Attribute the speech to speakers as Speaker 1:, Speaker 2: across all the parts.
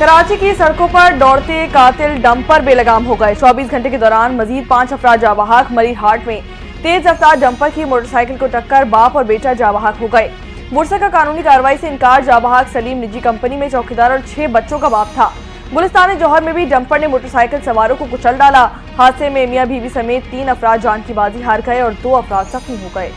Speaker 1: कराची की सड़कों पर दौड़ते कातिल डंपर बेलगाम हो गए। 24 घंटे के दौरान मजीद 5 अफराद जाबहाक। मरी हाट में तेज रफ्तार डंपर की मोटरसाइकिल को टक्कर, बाप और बेटा जाबहाक हो गए। बुरसा का कानूनी कार्रवाई से इनकार। जाबहाक सलीम निजी कंपनी में चौकीदार और 6 बच्चों का बाप था। गुलिस्तान जौहर में भी डंपर ने मोटरसाइकिल सवारों को कुचल डाला। हादसे में मियां बीवी समेत 3 अफराद जान की बाजी हार गए और 2 अफराद जख्मी हो गए।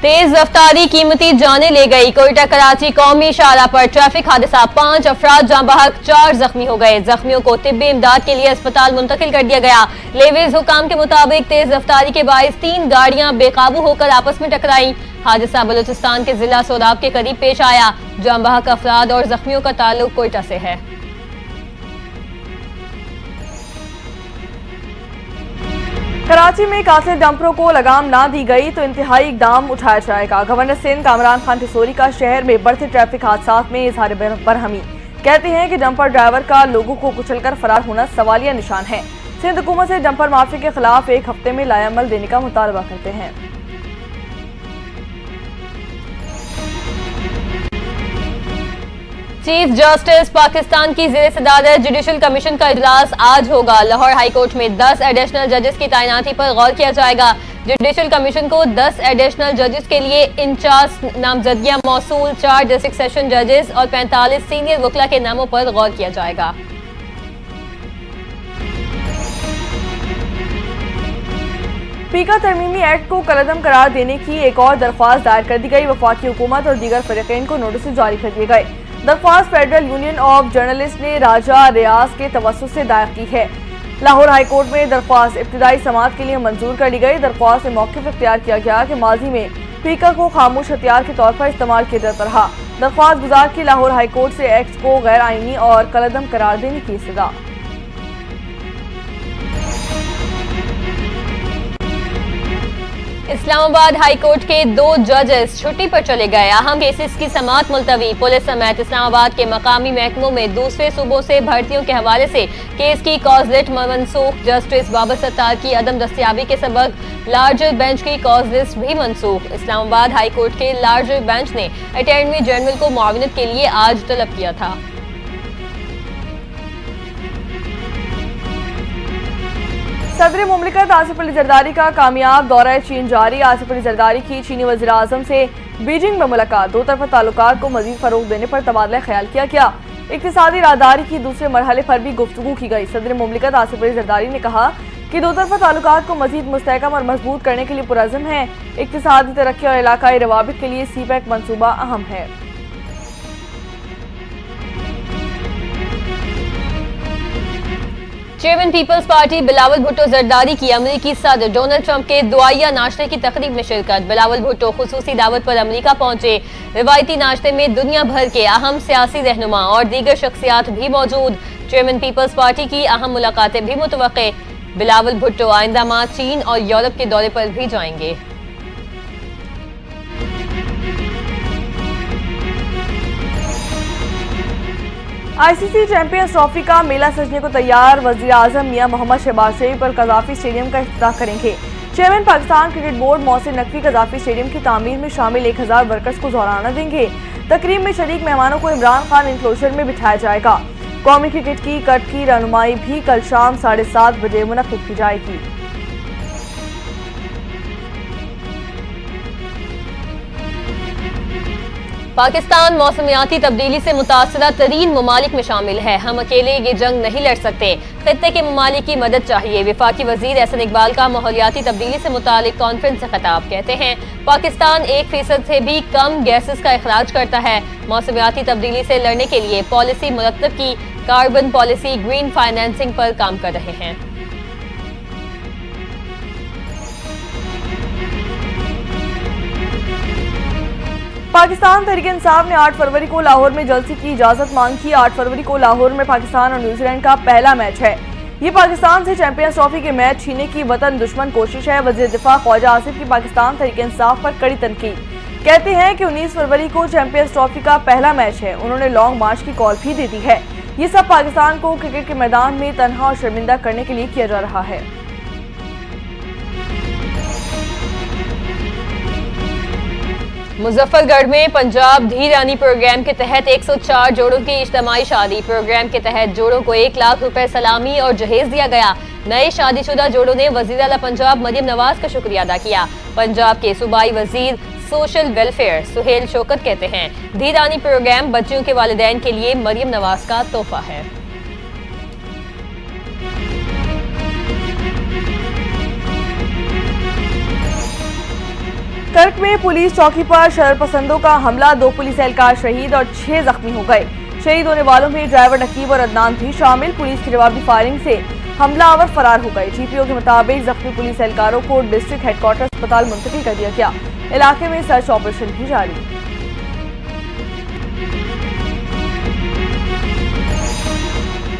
Speaker 2: तेज रफ्तारी कीमती जाने ले गई। कोयटा कराची कौमी शाहराह पर ट्रैफिक हादसा, 5 अफराद जाँ बहक, 4 जख्मी हो गए। जख्मियों को तिब्बी इमदाद के लिए अस्पताल मुंतकिल कर दिया गया। लेवेज हुकाम के मुताबिक तेज रफ्तारी के बाइस 3 गाड़ियां बेकाबू होकर आपस में टकराई। हादसा बलूचिस्तान के जिला सोदाब के करीब पेश आया। जाँ बहक अफराद और जख्मियों का ताल्लुक कोयटा से है।
Speaker 1: कराची में कातिल डंपरों को लगाम ना दी गई तो इंतहाई इकदाम उठाया जाएगा। गवर्नर सिंध कामरान खान टिसोरी का शहर में बढ़ते ट्रैफिक हादसात में इजहार बरहमी। कहते हैं कि डंपर ड्राइवर का लोगों को कुचलकर फरार होना सवालिया निशान है। सिंध हुकूमत से डंपर माफी के खिलाफ 1 हफ्ते में लाएअमल देने का मुतालबा करते हैं।
Speaker 2: चीफ जस्टिस पाकिस्तान की ज़ेर सदारत जुडिशल कमीशन का इजलास आज होगा। लाहौर हाईकोर्ट में 10 एडिशनल जजेस की तैनाती पर गौर किया जाएगा। जुडिशल कमीशन को 10 एडिशनल जजेस के लिए 49 नामजदगियां मौसूल, 4 डिस्ट्रिक्ट सेशन जजेस और 45 सीनियर वकला के नामों पर गौर किया जाएगा।
Speaker 1: पीका तरमीमी एक्ट को कलअदम करार देने की एक और दरख्वास्त दायर कर दी गई। वफाकी हुकूमत और दीगर फरीकैन को नोटिस जारी कर दिए गए। दरख्वास्त फेडरल यूनियन ऑफ जर्नलिस्ट ने राजा रियाज के तवस्सुत से दायर की है। लाहौर हाईकोर्ट में दरख्वास्त इब्तिदाई समाअत के लिए मंजूर कर ली गई। दरख्वास्त में मौक़िफ़ इख्तियार किया गया कि माजी में पीका को खामोश हथियार के तौर पर इस्तेमाल किया जाता रहा। दरख्वास्त गुजार की लाहौर हाईकोर्ट से एक्ट को गैर आइनी और कलअदम करार देने की इस्तदा।
Speaker 2: इस्लामाबाद हाईकोर्ट के 2 जजेस छुट्टी पर चले गए। अहम केसेस की समाअत मुलतवी। पुलिस समेत इस्लामाबाद के मकामी महकमों में दूसरे सूबों से भर्तियों के हवाले से केस की कॉज-लिस्ट मनसूख। जस्टिस बाबर सत्तार की अदम दस्तयाबी के सबब लार्जर बेंच की कॉज-लिस्ट भी मनसूख। इस्लामाबाद हाईकोर्ट के लार्जर बेंच ने अटॉर्नी जनरल को मुआविनत के लिए आज तलब किया था।
Speaker 1: सदर मुमलिकत आसिफ अली जरदारी का कामयाब दौरा चीन जारी। आसिफ अली जरदारी की चीनी वज़ीर आज़म से बीजिंग में मुलाकात। 2 तरफ़ा ताल्लुकात को मज़ीद फ़रोग़ देने पर तबादला ख्याल किया गया। इक़्तिसादी राहदारी की दूसरे मरहले पर भी गुफ्तगू की गई। सदर मुमलिकत आसिफ अली जरदारी ने कहा कि 2 तरफ़ा ताल्लुकात को मज़ीद मुस्तहकम और मजबूत करने के लिए पुरअज़्म है। इक़्तिसादी तरक्की और इलाकाई रवाबित के लिए CPEC मनसूबा अहम है।
Speaker 2: चेयरमैन पीपल्स पार्टी बिलावल भुट्टो जरदारी की अमरीकी सदर डोनाल्ड ट्रंप के दुआया नाश्ते की तकरीब में शिरकत। बिलावल भुट्टो खुसूसी दावत पर अमरीका पहुंचे। रिवायती नाश्ते में दुनिया भर के अहम सियासी रहनुमा और दीगर शख्सियात भी मौजूद। चेयरमैन पीपल्स पार्टी की अहम मुलाकातें भी मुतवक्के। बिलावल भुट्टो आइंदा माह चीन और यूरोप के दौरे पर भी जाएंगे।
Speaker 1: ICC चैंपियंस ट्रॉफी का मेला सजने को तैयार। वज़ीर आज़म मियां मोहम्मद शहबाज शरीफ कल कज़ाफ़ी स्टेडियम का इफ्तिताह करेंगे। Chairman Pakistan cricket board Mohsin Naqvi Gaddafi stadium की तामीर में शामिल 1000 वर्कर्स को ज़ोराना देंगे। तकरीब में शरीक मेहमानों को इमरान खान इंक्लोजर में बिठाया जाएगा। कौमी क्रिकेट की कट की रहनुमाई भी कल शाम 7:30 बजे मुनक़्क़िद की जाएगी।
Speaker 2: पाकिस्तान मौसमियाती तब्दीली से मुतासरा तरीन ममालिक में शामिल है। हम अकेले ये जंग नहीं लड़ सकते। खित्ते के ममालिक की मदद चाहिए। वफाकी वजीर एहसन इकबाल का माहौलियाती तब्दीली से मुतालिक कॉन्फ्रेंस से खिताब। कहते हैं पाकिस्तान 1% से भी कम गैसेस का अखराज करता है। मौसमियाती तब्दीली से लड़ने के लिए पॉलिसी मुरतब की। कार्बन पॉलिसी, ग्रीन फाइनेंसिंग पर काम कर रहे हैं।
Speaker 1: पाकिस्तान तहरीक इंसाफ ने 8 फरवरी को लाहौर में जलसे की इजाजत मांग की। 8 फरवरी को लाहौर में पाकिस्तान और न्यूजीलैंड का पहला मैच है। ये पाकिस्तान से चैंपियंस ट्रॉफी के मैच छीनने की वतन दुश्मन कोशिश है। वज़ीर दिफा ख्वाजा आसिफ की पाकिस्तान तहरीक इंसाफ पर कड़ी तनकीद। कहते हैं कि 19 फरवरी को चैंपियंस ट्रॉफी का पहला मैच है। उन्होंने लॉन्ग मार्च की कॉल भी दे दी है। ये सब पाकिस्तान को क्रिकेट के मैदान में तनहा और शर्मिंदा करने के लिए किया जा रहा है।
Speaker 2: मुजफ्फरगढ़ में पंजाब धी रानी प्रोग्राम के तहत 104 जोड़ों की इज्तिमाई शादी। प्रोग्राम के तहत जोड़ों को 1 लाख रुपए सलामी और जहेज दिया गया। नए शादीशुदा जोड़ों ने वजीर आला पंजाब मरियम नवाज का शुक्रिया अदा किया। पंजाब के सूबाई वजीर सोशल वेलफेयर सुहेल शौकत कहते हैं, धी रानी प्रोग्राम बच्चियों के वालिदैन के लिए मरियम नवाज का तोहफा है।
Speaker 1: कर्क में पुलिस चौकी पर शरपसंदों का हमला, 2 पुलिस एहलकार शहीद और 6 जख्मी हो गए। शहीद होने वालों में ड्राइवर नकीब और अदनान भी शामिल। पुलिस की जवाबी फायरिंग से हमलावर फरार हो गए। जीपीओ के मुताबिक जख्मी पुलिस एहलकारों को डिस्ट्रिक्ट हेडक्वार्टर अस्पताल मुंतकिल कर दिया गया। इलाके में सर्च ऑपरेशन भी जारी।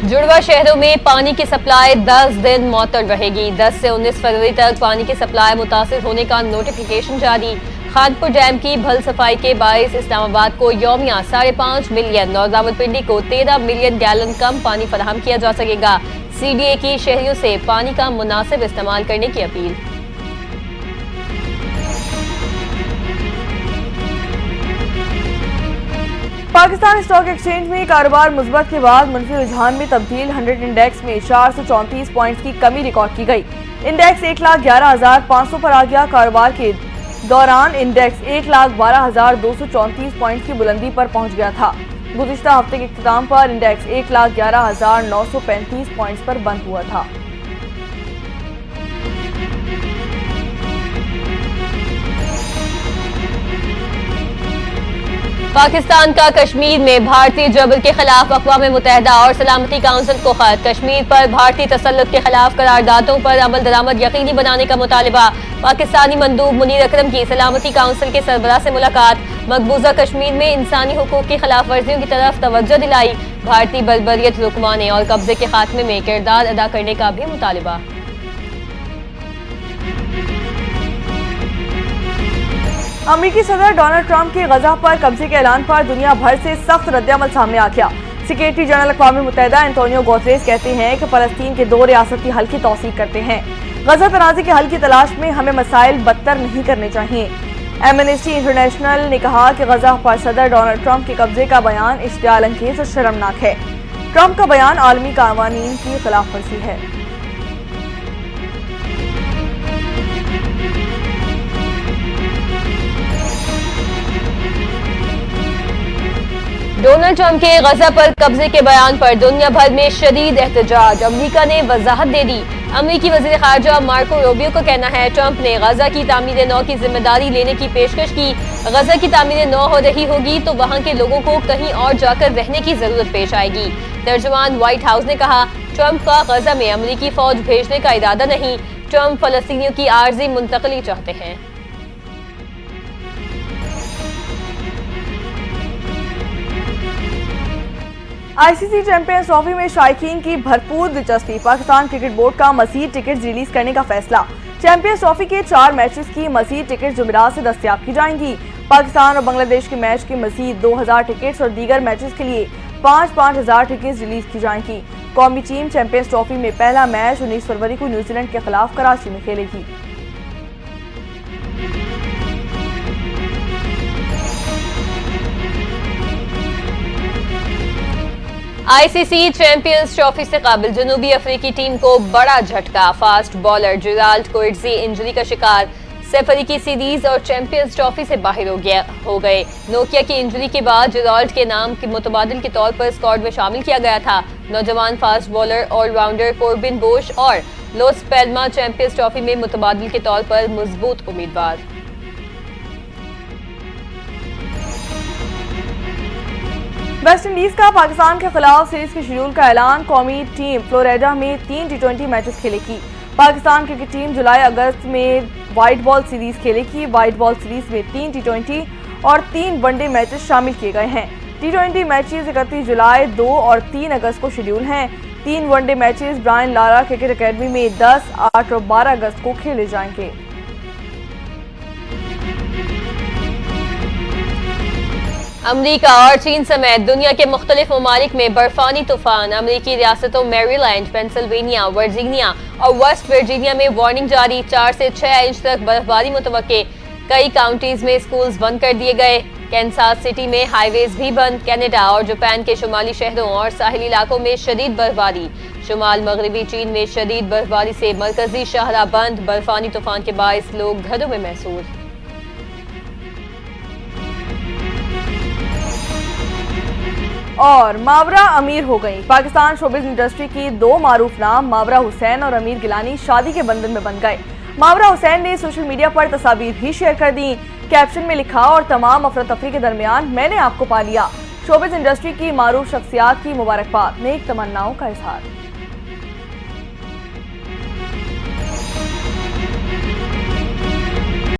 Speaker 2: जुड़वा शहरों में पानी की सप्लाई 10 दिन मुअत्तल रहेगी। 10 से 19 फरवरी तक पानी की सप्लाई मुतासिर होने का नोटिफिकेशन जारी। खानपुर डैम की भल सफाई के बायस इस्लामाबाद को यौमिया 5.5 मिलियन और रावलपिंडी को 13 मिलियन गैलन कम पानी फराहम किया जा सकेगा। सीडीए की शहरियों से पानी का मुनासिब इस्तेमाल करने की अपील।
Speaker 1: पाकिस्तान स्टॉक एक्सचेंज में कारोबार मुस्बत के बाद मुनफी रुझान में तब्दील। 100 इंडेक्स में 434 पॉइंट्स की कमी रिकॉर्ड की गई। इंडेक्स 1,11,500 पर आ गया। कारोबार के दौरान इंडेक्स 1,12,234 पॉइंट्स की बुलंदी पर पहुंच गया था। गुज़िश्ता हफ्ते के इख्तिताम पर इंडेक्स 1,11,935 पॉइंट्स पर बंद हुआ था।
Speaker 2: पाकिस्तान का कश्मीर में भारतीय जबर के खिलाफ अक़वाम मुत्तहिदा और सलामती काउंसिल को खत। कश्मीर पर भारतीय तसल्लुत के खिलाफ करारदादों पर अमल दरामद यकीनी बनाने का मुतालिबा। पाकिस्तानी मंदूब मुनीर अकरम की सलामती काउंसिल के सरबराह से मुलाकात। मकबूजा कश्मीर में इंसानी हुकूक की खिलाफ वर्जियों की तरफ तवज्जो दिलाई। भारतीय बलबरियत रुकवाने और कब्जे के खात्मे में किरदार अदा करने का भी मुतालिबा।
Speaker 1: अमेरिकी सदर डोनाल्ड ट्रंप के गजा पर कब्जे के ऐलान पर दुनिया भर से सख्त रद्दअमल सामने आ गया। सेक्रेटरी जनरल अक़वाम मुत्तहिदा एंटोनियो गुतेरेस कहते हैं कि फ़लस्तीन के 2 रियासती हल की तौसीक करते हैं। गजा तनाज़े के हल की तलाश में हमें मसाइल बदतर नहीं करने चाहिए। एमनेस्टी इंटरनेशनल ने कहा कि गजा पर सदर डोनाल्ड ट्रंप के कब्जे का बयान इश्तियाल अंगेज और शर्मनाक है। ट्रंप का बयान आलमी कानून की खिलाफ वर्जी है।
Speaker 2: डोनाल्ड ट्रंप के गजा पर कब्जे के बयान पर दुनिया भर में शदीद एहतजाज। अमेरिका ने वजाहत दे दी। अमेरिकी वज़ीर ख़ारजा मार्को रूबियो का कहना है, ट्रंप ने गजा की तामीर नौ की जिम्मेदारी लेने की पेशकश की। गजा की तामीर नौ हो रही होगी तो वहाँ के लोगों को कहीं और जाकर रहने की जरूरत पेश आएगी। तर्जुमान व्हाइट हाउस ने कहा, ट्रंप का गजा में अमेरिकी फौज भेजने का इरादा नहीं। ट्रंप फलस्तीनियों की आर्जी मुंतकली चाहते हैं।
Speaker 1: आईसीसी चैंपियंस ट्रॉफी में शायकीन की भरपूर दिलचस्पी। पाकिस्तान क्रिकेट बोर्ड का मज़ीद टिकट रिलीज करने का फैसला। चैंपियंस ट्रॉफी के 4 मैचेस की मज़ीद टिकट जुमेरात से दस्तयाब की जाएंगी। पाकिस्तान और बांग्लादेश के मैच की मज़ीद 2000 टिकट्स और दीगर मैचेस के लिए 5-5 हज़ार टिकट्स रिलीज की जाएंगी। कौमी टीम चैंपियंस ट्रॉफी में पहला मैच 19 फरवरी को न्यूजीलैंड के खिलाफ कराची में खेलेगी।
Speaker 2: आईसीसी चैंपियंस ट्रॉफी से काबिल जनूबी अफ्रीकी टीम को बड़ा झटका। Fast bowler Gerald Coetzee injury का शिकार। 6 अफ्रीकी सीरीज और चैंपियंस ट्रॉफी से बाहर हो गए। नोकिया की इंजरी के बाद जेराल्ड के नाम के मुतबादिल के तौर पर स्क्वाड में शामिल किया गया था। नौजवान फास्ट बॉलर ऑलराउंडर कोर्बिन बोश और लोस पेल्मा चैंपियंस ट्रॉफी में मुतबादिल के तौर पर मजबूत उम्मीदवार।
Speaker 1: वेस्ट इंडीज का पाकिस्तान के खिलाफ सीरीज के शेड्यूल का ऐलान। कौमी टीम फ्लोरिडा में 3 T20 मैचेस खेलेगी। पाकिस्तान क्रिकेट टीम जुलाई-अगस्त में वाइट बॉल सीरीज खेलेगी। वाइट बॉल सीरीज में 3 T20 और 3 वनडे मैचेस शामिल किए गए हैं। T20 मैचेस 31 जुलाई, 2 और 3 अगस्त को शेड्यूल हैं। 3 one day matches Brian Lara cricket academy में 10, 8 और 12 अगस्त को खेले जाएंगे।
Speaker 2: अमरीका और चीन समेत दुनिया के मुख्तलिफ ममालिक में बर्फानी तूफान। अमरीकी रियासतों मैरीलैंड, पेंसिल्वेनिया, वर्जीनिया और वेस्ट वर्जीनिया में वार्निंग जारी। 4 से 6 इंच तक बर्फबारी मुतवक्के। कई काउंटीज में स्कूल्स बंद कर दिए गए। कैंसास सिटी में हाईवेज भी बंद। कनाडा और जापान के शुमाली शहरों और साहिली इलाकों में शदीद बर्फबारी। शुमाल मगरबी चीन में शदीद बर्फबारी से मरकजी शहरा बंद। बर्फानी तूफान के बायस लोग घरों में महसूस।
Speaker 1: और मावरा अमीर हो गई। पाकिस्तान शोबिज़ इंडस्ट्री की दो मारूफ नाम मावरा हुसैन और अमीर गिलानी शादी के बंधन में बन गए। मावरा हुसैन ने सोशल मीडिया पर तस्वीर भी शेयर कर दी। कैप्शन में लिखा, और तमाम अफरा तफरी के दरमियान मैंने आपको पा लिया। शोबिज़ इंडस्ट्री की मारूफ शख्सियात की मुबारकबाद, नेक तमन्नाओं का इजहार।